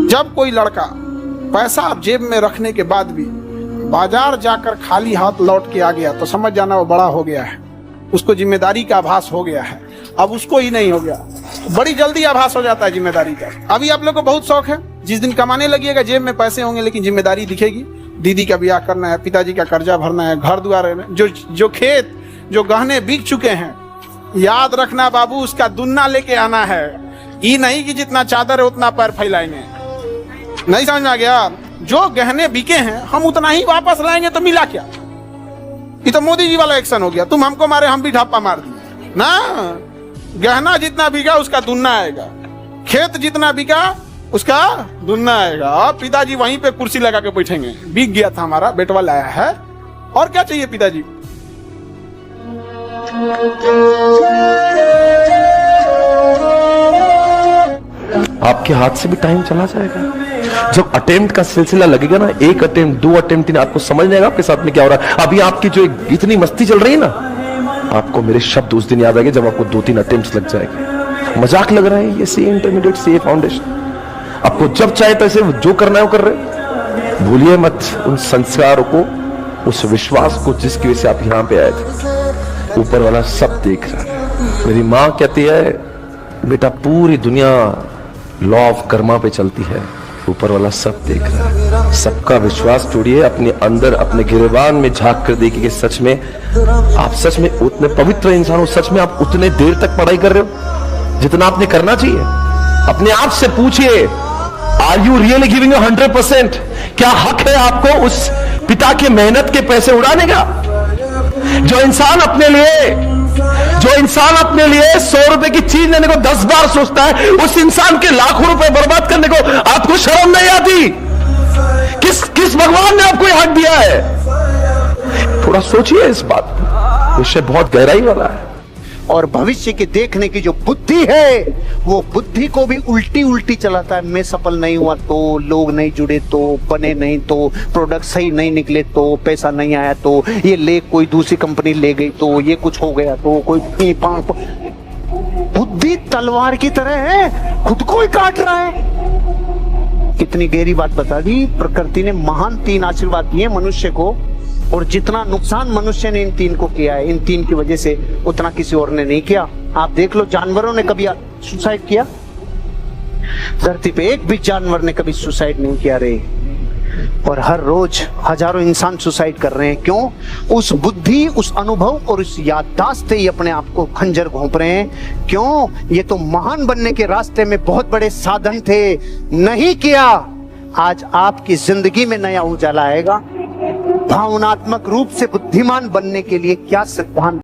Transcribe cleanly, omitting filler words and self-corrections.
जब कोई लड़का पैसा जेब में रखने के बाद भी बाजार जाकर खाली हाथ लौट के आ गया तो समझ जाना वो बड़ा हो गया है, उसको जिम्मेदारी का आभास हो गया है। अब उसको ही नहीं हो गया, बड़ी जल्दी आभास हो जाता है जिम्मेदारी का। अभी आप लोग को बहुत शौक है, जिस दिन कमाने लगिएगा जेब में पैसे होंगे लेकिन जिम्मेदारी दिखेगी। दीदी का ब्याह करना है, पिताजी का कर्जा भरना है, घर द्वार, जो खेत जो गहने बिक चुके हैं, याद रखना बाबू उसका दुन्ना लेके आना है। ये नहीं कि जितना चादर है उतना पैर फैलाएंगे, नहीं समझ में आ गया। जो गहने बिके हैं हम उतना ही वापस लाएंगे तो मिला क्या? ये तो मोदी जी वाला एक्शन हो गया, तुम हमको मारे हम भी ढापा मार दिए ना। गहना जितना बिका उसका दुन्ना आएगा, खेत जितना बिका उसका दुन्ना आएगा। अब पिताजी वहीं पे कुर्सी लगा के बैठेंगे, बिक गया था हमारा, बेटवा लाया है, और क्या चाहिए पिताजी। आपके हाथ से भी टाइम चला जाएगा। जब अटेम्प्ट का सिलसिला लगेगा ना, एक अटेम्प्ट, 2 अटेम्प्ट, आपको समझ नहीं आएगा आपके साथ में क्या हो रहा है। अभी आपकी जो इतनी मस्ती चल रही है ना, आपको मेरे शब्द उस दिन याद आएंगे जब आपको 2-3 अटेम्प्ट लग जाएंगे। मजाक लग रहा है ये सीए इंटरमीडिएट, सीए फाउंडेशन। आपको जब चाहे तैसे जो करना है वो कर रहे। भूलिए मत उन संस्कारों को, उस विश्वास को जिसकी वजह से आप यहां पे आए थे। ऊपर वाला सब देख रहा है। मेरी मां कहती है बेटा पूरी दुनिया लॉ ऑफ कर्मा पे चलती है, ऊपर वाला सब देख रहा है। सबका विश्वास तोड़िए, अपने अंदर अपने गिरेबान में झांक कर देखिए कि सच में आप सच में उतने पवित्र इंसान हो, सच में आप उतने देर तक पढ़ाई कर रहे हो जितना आपने करना चाहिए। अपने आप से पूछिए, आर यू रियली गिविंग 100%? क्या हक है आपको उस पिता के मेहनत के पैसे उड़ाने का? जो इंसान अपने लिए 100 रुपए की चीज लेने को 10 बार सोचता है, उस इंसान के लाखों रुपए बर्बाद करने को आपको शर्म नहीं आती? किस भगवान ने आपको यह हक दिया है? थोड़ा सोचिए इस बात पर, विषय बहुत गहराई वाला है। और भविष्य के देखने की जो बुद्धि है, वो बुद्धि को भी उल्टी उल्टी चलाता है। मैं सफल नहीं हुआ तो, लोग नहीं जुड़े तो, बने नहीं तो, प्रोडक्ट सही नहीं निकले तो, पैसा नहीं आया तो, ये ले कोई दूसरी कंपनी ले गई तो, ये कुछ हो गया तो, कोई बुद्धि तलवार की तरह है, खुद को ही काट रहा है। कितनी गहरी बात बता दी। प्रकृति ने महान 3 आशीर्वाद दिए मनुष्य को, और जितना नुकसान मनुष्य ने इन 3 को किया है, इन 3 की वजह से, उतना किसी और ने नहीं किया। आप देख लो, जानवरों ने कभी सुसाइड किया? धरती पे एक भी जानवर ने कभी सुसाइड नहीं किया रे। और हर रोज हजारों इंसान सुसाइड कर रहे हैं। क्यों? उस बुद्धि, उस अनुभव और उस याददाश्त से ही अपने आप को खंजर घोंप रहे हैं। क्यों? ये तो महान बनने के रास्ते में बहुत बड़े साधन थे, नहीं किया। आज आपकी जिंदगी में नया उजाला आएगा। भावनात्मक रूप से बुद्धिमान बनने के लिए क्या सिद्धांत